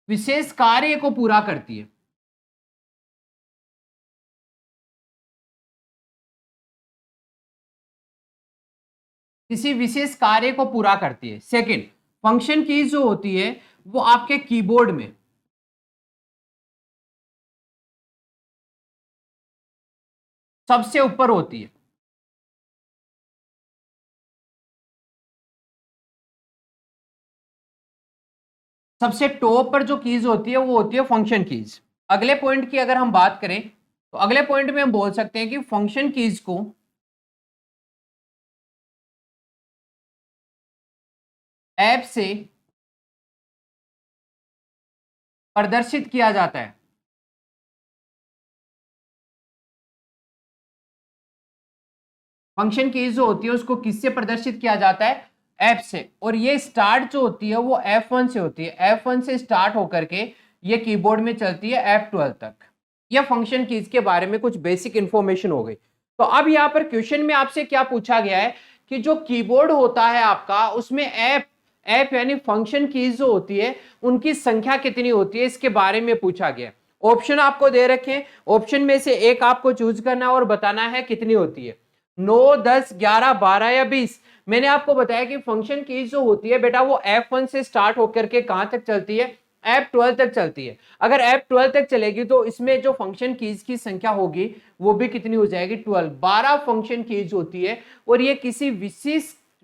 विशेष कार्य को पूरा करती है। किसी विशेष कार्य को पूरा करती है। सेकंड, फंक्शन कीज जो होती है वो आपके कीबोर्ड में सबसे ऊपर होती है। सबसे टॉप पर जो कीज होती है वो होती है फंक्शन कीज। अगले पॉइंट की अगर हम बात करें तो अगले पॉइंट में हम बोल सकते हैं कि फंक्शन कीज को ऐप से प्रदर्शित किया जाता है। फंक्शन कीज जो होती है उसको किससे प्रदर्शित किया जाता है? एफ से। और ये स्टार्ट जो होती है वो F1 से होती है, F1 से स्टार्ट होकर के ये कीबोर्ड में चलती है F12 तक। ये फंक्शन कीज के बारे में कुछ बेसिक इंफॉर्मेशन हो गई। तो अब यहाँ पर क्वेश्चन में आपसे क्या पूछा गया है कि जो कीबोर्ड होता है आपका उसमें एफ यानी फंक्शन कीज जो होती है उनकी संख्या कितनी होती है, इसके बारे में पूछा गया। ऑप्शन आपको दे रखे हैं, ऑप्शन में से एक आपको चूज करना है और बताना है कितनी होती है, 9, 10, 11, 12 या 20। मैंने आपको बताया कि फंक्शन कीज जो होती है बेटा वो F1 से स्टार्ट होकर के कहां तक चलती है? F12 तक चलती है। अगर F12 तक चलेगी तो इसमें जो फंक्शन कीज की संख्या होगी वो भी कितनी हो जाएगी? 12। 12 फंक्शन कीज होती है और ये किसी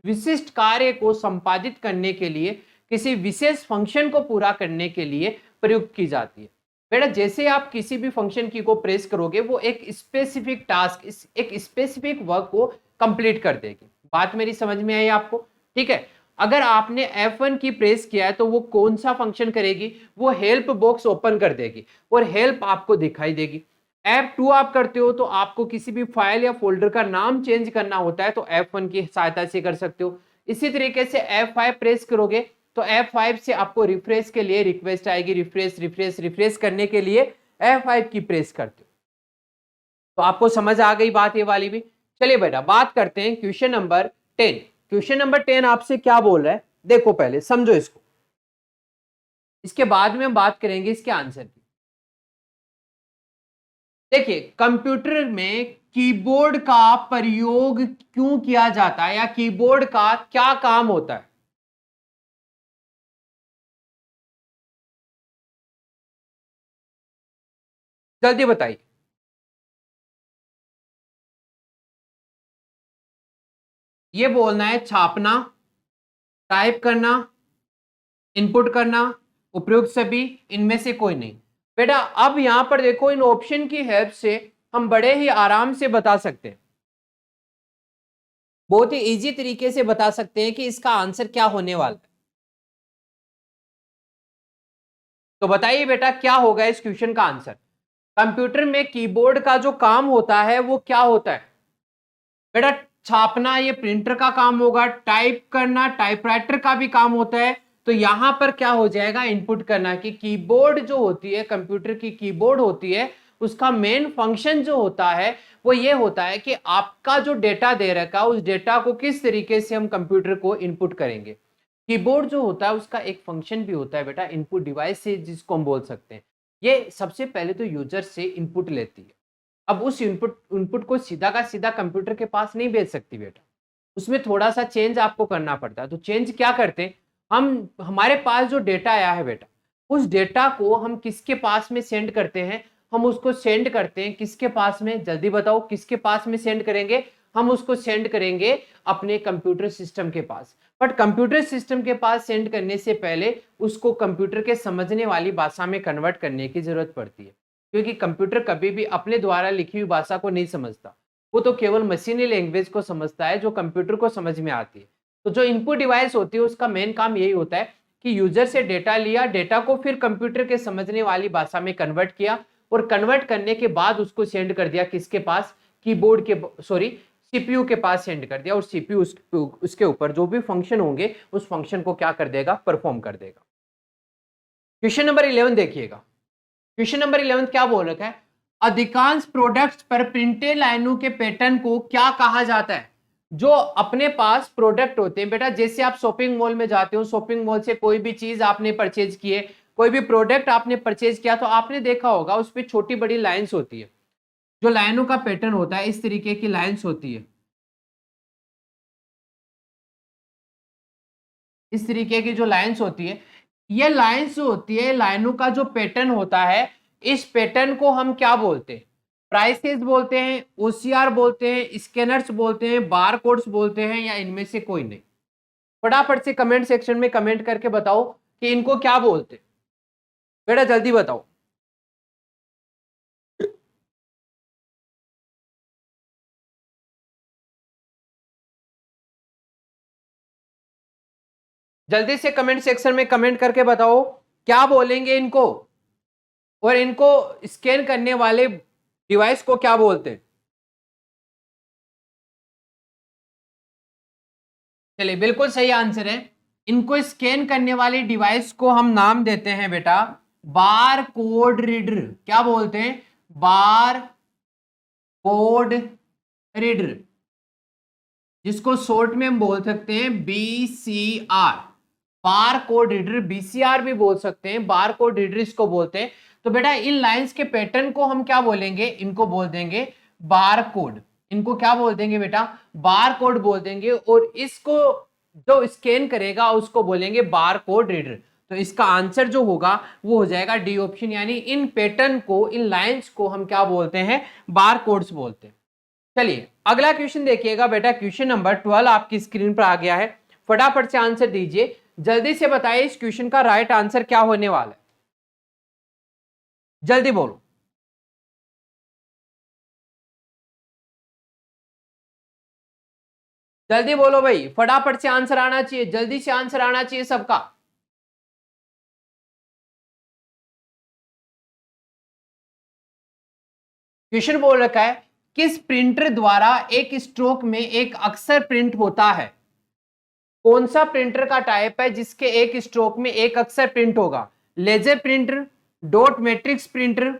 विशिष्ट कार्य को संपादित करने के लिए, किसी विशेष फंक्शन को पूरा करने के लिए प्रयुक्त की जाती है। बेटा जैसे आप किसी भी फंक्शन की को प्रेस करोगे वो एक स्पेसिफिक टास्क, एक स्पेसिफिक वर्क को कंप्लीट कर देगी। बात मेरी समझ में आई आपको? ठीक है। अगर आपने F1 की प्रेस किया है तो वो कौन सा फंक्शन करेगी, वो हेल्प बॉक्स ओपन कर देगी और हेल्प आपको दिखाई देगी। F2 आप करते हो तो आपको किसी भी फाइल या फोल्डर का नाम चेंज करना होता है तो F1 की सहायता से कर सकते हो। इसी तरीके से F5 प्रेस करोगे तो F5 से आपको रिफ्रेश के लिए रिक्वेस्ट आएगी, रिफ्रेश करने के लिए F5 की प्रेस करते हो। तो आपको समझ आ गई बात ये वाली भी। चलिए बेटा बात करते हैं क्वेश्चन नंबर 10। क्वेश्चन नंबर 10 आपसे क्या बोल रहा है, देखो पहले समझो इसको, इसके बाद में हम बात करेंगे इसके आंसर की। देखिए कंप्यूटर में कीबोर्ड का प्रयोग क्यों किया जाता है या कीबोर्ड का क्या काम होता है? जल्दी बताइए। ये बोलना है छापना, टाइप करना, इनपुट करना, उपयुक्त सभी, इनमें से कोई नहीं। बेटा अब यहां पर देखो, इन ऑप्शन की हेल्प से हम बड़े ही आराम से बता सकते हैं, बहुत ही इजी तरीके से बता सकते हैं कि इसका आंसर क्या होने वाला है। तो बताइए बेटा क्या होगा इस क्वेश्चन का आंसर। कंप्यूटर में कीबोर्ड का जो काम होता है वो क्या होता है बेटा? छापना ये प्रिंटर का काम होगा, टाइप करना टाइपराइटर का भी काम होता है। तो यहां पर क्या हो जाएगा, इनपुट करना। कि कीबोर्ड जो होती है, कंप्यूटर की कीबोर्ड होती है, उसका मेन फंक्शन जो होता है वो ये होता है कि आपका जो डेटा दे रखा है उस डेटा को किस तरीके से हम कंप्यूटर को इनपुट करेंगे। कीबोर्ड जो होता है उसका एक फंक्शन भी होता है बेटा, इनपुट डिवाइस से, जिसको हम बोल सकते हैं। ये सबसे पहले तो यूजर से इनपुट लेती है। अब उस इनपुट को सीधा का सीधा कंप्यूटर के पास नहीं भेज सकती बेटा, उसमें थोड़ा सा चेंज आपको करना पड़ता है। तो चेंज क्या करते हैं हम, हमारे पास जो डेटा आया है बेटा, उस डेटा को हम किसके पास में सेंड करते हैं? हम उसको सेंड करते हैं किसके पास में, जल्दी बताओ किसके पास में सेंड करेंगे? हम उसको सेंड करेंगे अपने कंप्यूटर सिस्टम के पास। बट कंप्यूटर सिस्टम के पास सेंड करने से पहले उसको कंप्यूटर के समझने वाली भाषा में कन्वर्ट करने की जरूरत पड़ती है, क्योंकि कंप्यूटर कभी भी अपने द्वारा लिखी हुई भाषा को नहीं समझता, वो तो केवल मशीनी लैंग्वेज को समझता है जो कंप्यूटर को समझ में आती है। तो जो इनपुट डिवाइस होती है उसका मेन काम यही होता है कि यूजर से डेटा लिया, डेटा को फिर कंप्यूटर के समझने वाली भाषा में कन्वर्ट किया और कन्वर्ट करने के बाद उसको सेंड कर दिया किसके पास, कीबोर्ड के, सॉरी, सीपीयू के पास सेंड कर दिया। और सीपीयू उसके ऊपर जो भी फंक्शन होंगे उस फंक्शन को क्या कर देगा, परफॉर्म कर देगा। क्वेश्चन नंबर 11 देखिएगा। क्वेश्चन नंबर 11 क्या बोल रखा है, अधिकांश प्रोडक्ट्स पर प्रिंटेड लाइनों के पैटर्न को क्या कहा जाता है? जो अपने पास प्रोडक्ट होते हैं बेटा, जैसे आप शॉपिंग मॉल में जाते हो, शॉपिंग मॉल से कोई भी चीज आपने परचेज की है, कोई भी प्रोडक्ट आपने परचेज किया, तो आपने देखा होगा उस पर छोटी बड़ी लाइंस होती है। जो लाइनों का पैटर्न होता है, इस तरीके की लाइंस होती है, इस तरीके की जो लाइंस होती है, ये लाइंस जो होती है, लाइनों का जो पैटर्न होता है, इस पैटर्न को हम क्या बोलते हैं? प्राइसेस बोलते हैं, ओसीआर बोलते हैं, स्कैनर्स बोलते हैं, बार कोड्स बोलते हैं, या इनमें से कोई नहीं? फटाफट से कमेंट सेक्शन में कमेंट करके बताओ कि इनको क्या बोलते हैं। बेटा जल्दी बताओ। जल्दी से कमेंट सेक्शन में कमेंट करके बताओ क्या बोलेंगे इनको, और इनको स्कैन करने वाले डिवाइस को क्या बोलते हैं। चलिए बिल्कुल सही आंसर है। इनको स्कैन करने वाले डिवाइस को हम नाम देते हैं बेटा बार कोड रीडर। क्या बोलते हैं? बार कोड रीडर, जिसको शॉर्ट में हम बोल सकते हैं BCR. Bar code reader, BCR भी बोल सकते हैं, बार कोड रीडर इसको बोलते हैं। तो बेटा इन लाइंस के पैटर्न को हम क्या बोलेंगे? इनको बोल देंगे बार कोड। इनको क्या बोल देंगे बेटा? बार कोड बोल देंगे। और इसको जो स्कैन करेगा उसको बोलेंगे बार कोड रीडर। तो इसका आंसर जो होगा वो हो जाएगा डी ऑप्शन, यानी इन पैटर्न को, इन लाइंस को हम क्या बोलते हैं? बार कोड्स बोलते हैं। चलिए अगला क्वेश्चन देखिएगा बेटा, क्वेश्चन नंबर 12 आपकी स्क्रीन पर आ गया है। फटाफट से आंसर दीजिए, जल्दी से बताइए इस क्वेश्चन का राइट आंसर क्या होने वाला है, जल्दी बोलो। जल्दी बोलो भाई, फटाफट से आंसर आना चाहिए, जल्दी से आंसर आना चाहिए सबका। क्वेश्चन बोल रखा है किस प्रिंटर द्वारा एक स्ट्रोक में एक अक्षर प्रिंट होता है। कौन सा प्रिंटर का टाइप है जिसके एक स्ट्रोक में एक अक्षर प्रिंट होगा? Laser printer, dot matrix printer,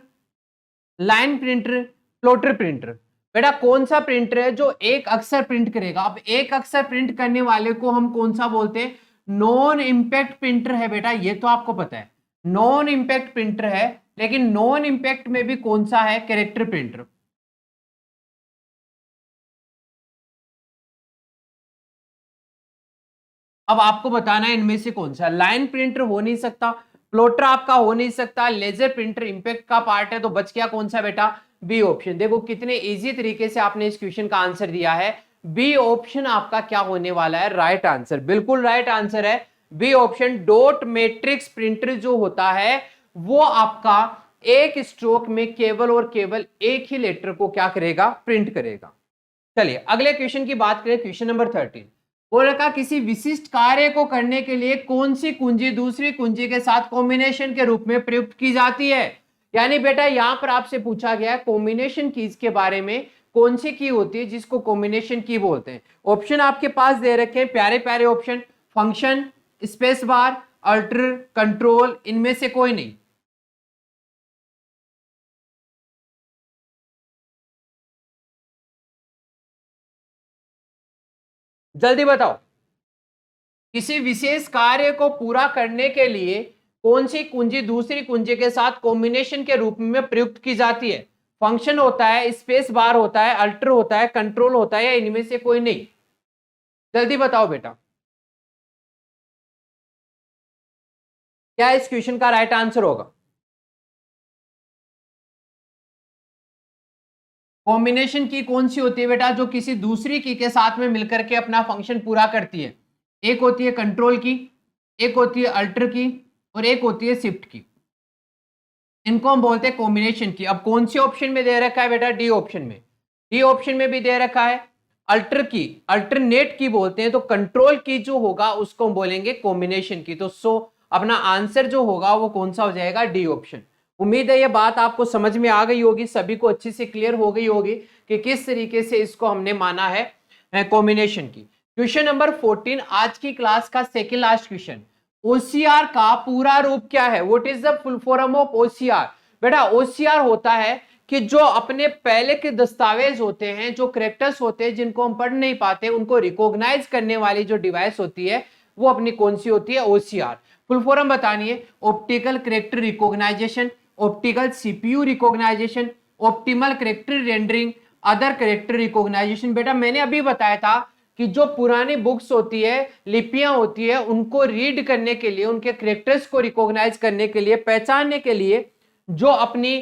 line printer, plotter printer. बेटा कौन सा प्रिंटर है जो एक अक्षर प्रिंट करेगा? अब एक अक्षर प्रिंट करने वाले को हम कौन सा बोलते हैं? नॉन इंपैक्ट प्रिंटर है बेटा, ये तो आपको पता है, नॉन इंपैक्ट प्रिंटर है। लेकिन नॉन इंपैक्ट में भी कौन सा है? Character printer. अब आपको बताना है इनमें से कौन सा। लाइन प्रिंटर हो नहीं सकता, प्लॉटर आपका हो नहीं सकता, लेजर प्रिंटर इंपैक्ट का पार्ट है, तो बच गया कौन सा बेटा? B option. देखो कितने इजी तरीके से आपने इस क्वेश्चन का आंसर दिया है। बी ऑप्शन आपका क्या होने वाला है? राइट आंसर, बिल्कुल राइट आंसर है B option. Dot matrix printer जो होता है वो आपका एक स्ट्रोक में केवल और केवल एक ही लेटर को क्या करेगा? प्रिंट करेगा। चलिए अगले क्वेश्चन की बात करें, क्वेश्चन नंबर 13। बोल रखा किसी विशिष्ट कार्य को करने के लिए कौन सी कुंजी दूसरी कुंजी के साथ कॉम्बिनेशन के रूप में प्रयुक्त की जाती है। यानी बेटा यहां पर आपसे पूछा गया कॉम्बिनेशन कीज के बारे में, कौन सी की होती है जिसको कॉम्बिनेशन की बोलते हैं। ऑप्शन आपके पास दे रखे हैं, प्यारे प्यारे option. Function, space bar, alter, control, इनमें से कोई नहीं। जल्दी बताओ, किसी विशेष कार्य को पूरा करने के लिए कौन सी कुंजी दूसरी कुंजी के साथ कॉम्बिनेशन के रूप में प्रयुक्त की जाती है। फंक्शन होता है, स्पेस बार होता है, अल्टर होता है, कंट्रोल होता है, या इनमें से कोई नहीं। जल्दी बताओ बेटा, क्या इस क्वेश्चन का राइट आंसर होगा? कॉम्बिनेशन की कौन सी होती है बेटा जो किसी दूसरी की के साथ में मिलकर के अपना फंक्शन पूरा करती है? एक होती है कंट्रोल की, एक होती है अल्टर की, और एक होती है शिफ्ट की। इनको हम बोलते हैं कॉम्बिनेशन की। अब कौन से ऑप्शन में दे रखा है बेटा? डी ऑप्शन में। डी ऑप्शन में भी दे रखा है अल्टर की, अल्टरनेट की बोलते हैं, तो कंट्रोल की जो होगा उसको हम बोलेंगे कॉम्बिनेशन की। तो अपना आंसर जो होगा वो कौन सा हो जाएगा? D option. उम्मीद है ये बात आपको समझ में आ गई होगी, सभी को अच्छे से क्लियर हो गई होगी कि किस तरीके से इसको हमने माना है कॉम्बिनेशन की। क्वेश्चन नंबर 14 आज की क्लास का सेकेंड लास्ट क्वेश्चन। ओसीआर का पूरा रूप क्या है? What is the full form of OCR? बेटा ओसीआर होता है कि जो अपने पहले के दस्तावेज होते हैं, जो करेक्टर्स होते हैं जिनको हम पढ़ नहीं पाते, उनको रिकॉग्नाइज करने वाली जो डिवाइस होती है वो अपनी कौन सी होती है? ओसीआर। फुल फॉर्म बतानी है, optical character recognization, optical CPU recognization, optimal character rendering, other character recognization. बेटा मैंने अभी बताया था कि जो पुरानी बुक्स होती है, लिपियां होती है, उनको रीड करने के लिए, उनके करेक्टर्स को रिकॉग्नाइज करने के लिए, पहचानने के लिए जो अपनी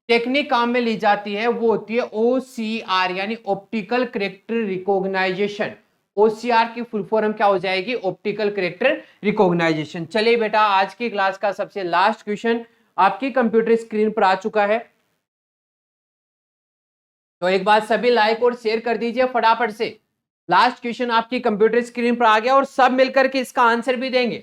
टेक्निक काम में ली जाती है वो होती है ओसीआर, यानी ऑप्टिकल करेक्टर रिकॉग्नाइजेशन। ओसीआर की फुल फॉर्म क्या हो जाएगी? Optical character recognization. चलिए बेटा आज की क्लास का सबसे लास्ट क्वेश्चन आपकी कंप्यूटर स्क्रीन पर आ चुका है, तो एक बार सभी लाइक और शेयर कर दीजिए फटाफट से। लास्ट क्वेश्चन आपकी कंप्यूटर स्क्रीन पर आ गया और सब मिलकर के इसका आंसर भी देंगे।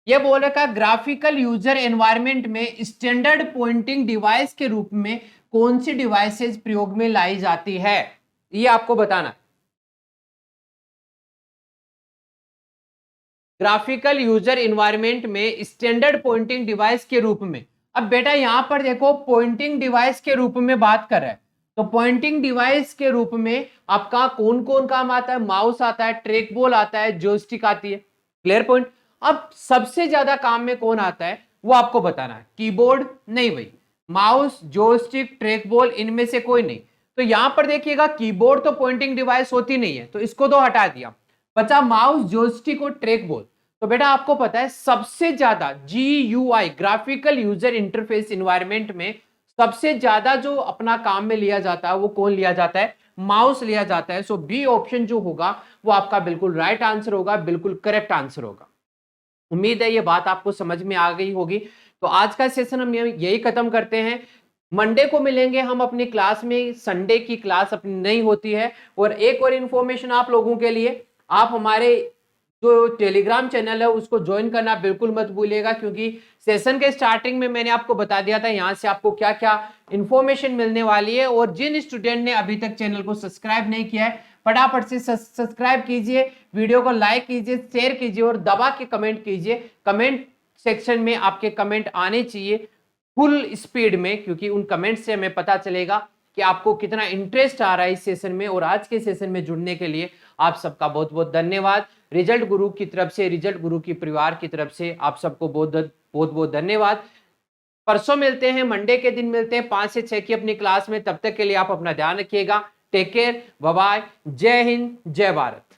यह बोल रखा ग्राफिकल यूजर एनवायरनमेंट में स्टैंडर्ड पॉइंटिंग डिवाइस के रूप में कौन सी डिवाइसेज प्रयोग में लाई जाती है, ये आपको बताना। ग्राफिकल यूजर एनवायरनमेंट में स्टैंडर्ड पॉइंटिंग डिवाइस के रूप में। अब बेटा यहां पर देखो पॉइंटिंग डिवाइस के रूप में बात कर रहा है, तो पॉइंटिंग डिवाइस के रूप में आपका कौन कौन काम आता है? माउस आता है, ट्रैक बॉल आता है, जॉयस्टिक आती है। Clear point. अब सबसे ज्यादा काम में कौन आता है वो आपको बताना है। कीबोर्ड नहीं भाई, माउस, जॉयस्टिक, ट्रैक बॉल, इनमें से कोई नहीं। तो यहां पर देखिएगा कीबोर्ड तो पॉइंटिंग डिवाइस होती नहीं है, तो इसको तो हटा दिया, बचा माउस, जॉयस्टिक और ट्रैक बॉल। तो बेटा आपको पता है सबसे ज्यादा GUI graphical user interface environment में सबसे ज्यादा जो अपना काम में लिया जाता है वो कौन लिया जाता है? माउस लिया जाता है। सो बी ऑप्शन जो होगा वो आपका बिल्कुल राइट आंसर होगा, बिल्कुल करेक्ट आंसर होगा। उम्मीद है ये बात आपको समझ में आ गई होगी। तो आज का सेशन हम यही खत्म करते हैं। मंडे को मिलेंगे हम अपनी क्लास में, संडे की क्लास अपनी नहीं होती है। और एक और इंफॉर्मेशन आप लोगों के लिए, आप हमारे जो टेलीग्राम चैनल है उसको ज्वाइन करना बिल्कुल मत भूलिएगा, क्योंकि सेशन के स्टार्टिंग में मैंने आपको बता दिया था यहां से आपको क्या क्या इंफॉर्मेशन मिलने वाली है। और जिन स्टूडेंट ने अभी तक चैनल को सब्सक्राइब नहीं किया है, फटाफट से सब्सक्राइब कीजिए, वीडियो को लाइक कीजिए, शेयर कीजिए और दबा के कमेंट कीजिए। कमेंट सेक्शन में आपके कमेंट आने चाहिए फुल स्पीड में, क्योंकि उन कमेंट से हमें पता चलेगा कि आपको कितना इंटरेस्ट आ रहा है इस सेशन में। और आज के सेशन में जुड़ने के लिए आप सबका बहुत बहुत धन्यवाद। रिजल्ट गुरु की तरफ से, रिजल्ट गुरु की परिवार की तरफ से आप सबको बहुत बहुत धन्यवाद। परसों मिलते हैं, मंडे के दिन मिलते हैं 5 से 6 की अपनी क्लास में। तब तक के लिए आप अपना ध्यान रखिएगा। टेक केयर, बाय बाय, जय हिंद, जय भारत।